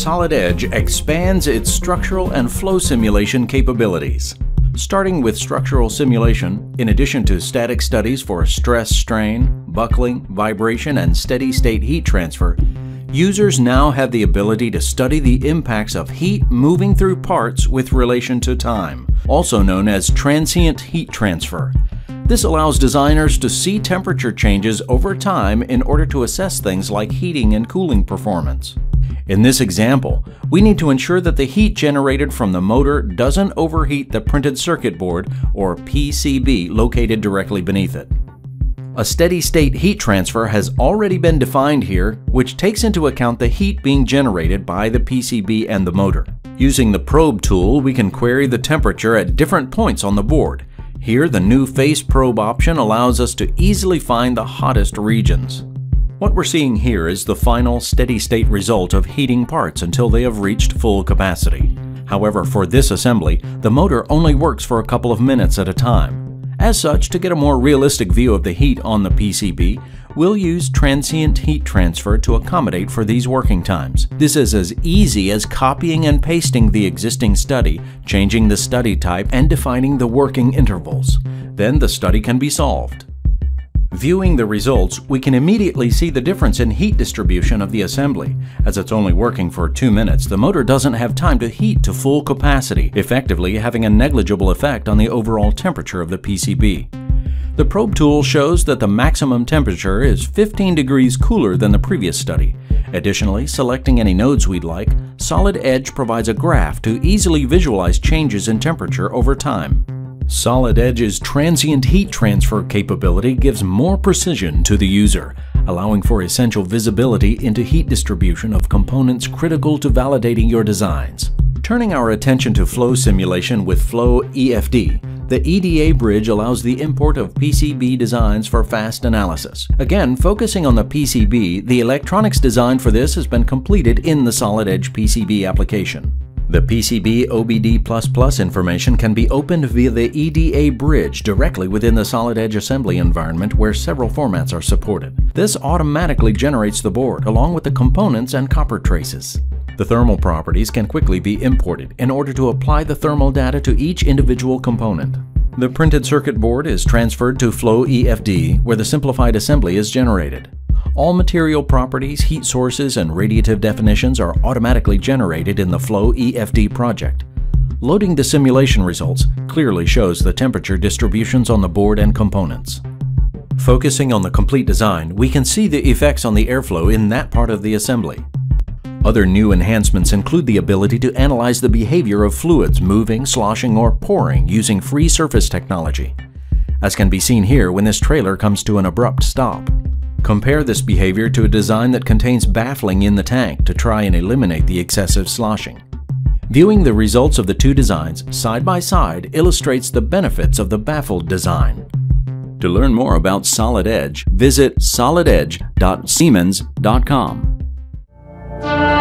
Solid Edge expands its structural and flow simulation capabilities. Starting with structural simulation, in addition to static studies for stress, strain, buckling, vibration, and steady-state heat transfer, users now have the ability to study the impacts of heat moving through parts with relation to time, also known as transient heat transfer. This allows designers to see temperature changes over time in order to assess things like heating and cooling performance. In this example, we need to ensure that the heat generated from the motor doesn't overheat the printed circuit board, or PCB, located directly beneath it. A steady-state heat transfer has already been defined here, which takes into account the heat being generated by the PCB and the motor. Using the probe tool, we can query the temperature at different points on the board. Here, the new face probe option allows us to easily find the hottest regions. What we're seeing here is the final steady-state result of heating parts until they have reached full capacity. However, for this assembly, the motor only works for a couple of minutes at a time. As such, to get a more realistic view of the heat on the PCB, we'll use transient heat transfer to accommodate for these working times. This is as easy as copying and pasting the existing study, changing the study type, and defining the working intervals. Then the study can be solved. Viewing the results, we can immediately see the difference in heat distribution of the assembly. As it's only working for 2 minutes, the motor doesn't have time to heat to full capacity, effectively having a negligible effect on the overall temperature of the PCB. The probe tool shows that the maximum temperature is 15 degrees cooler than the previous study. Additionally, selecting any nodes we'd like, Solid Edge provides a graph to easily visualize changes in temperature over time. Solid Edge's transient heat transfer capability gives more precision to the user, allowing for essential visibility into heat distribution of components critical to validating your designs. Turning our attention to flow simulation with FloEFD, the EDA bridge allows the import of PCB designs for fast analysis. Again, focusing on the PCB, the electronics design for this has been completed in the Solid Edge PCB application. The PCB OBD++ information can be opened via the EDA bridge directly within the Solid Edge assembly environment, where several formats are supported. This automatically generates the board along with the components and copper traces. The thermal properties can quickly be imported in order to apply the thermal data to each individual component. The printed circuit board is transferred to FloEFD, where the simplified assembly is generated. All material properties, heat sources, and radiative definitions are automatically generated in the FloEFD project. Loading the simulation results clearly shows the temperature distributions on the board and components. Focusing on the complete design, we can see the effects on the airflow in that part of the assembly. Other new enhancements include the ability to analyze the behavior of fluids moving, sloshing, or pouring using free surface technology, as can be seen here when this trailer comes to an abrupt stop. Compare this behavior to a design that contains baffling in the tank to try and eliminate the excessive sloshing. Viewing the results of the two designs side by side illustrates the benefits of the baffled design. To learn more about Solid Edge, visit solidedge.siemens.com.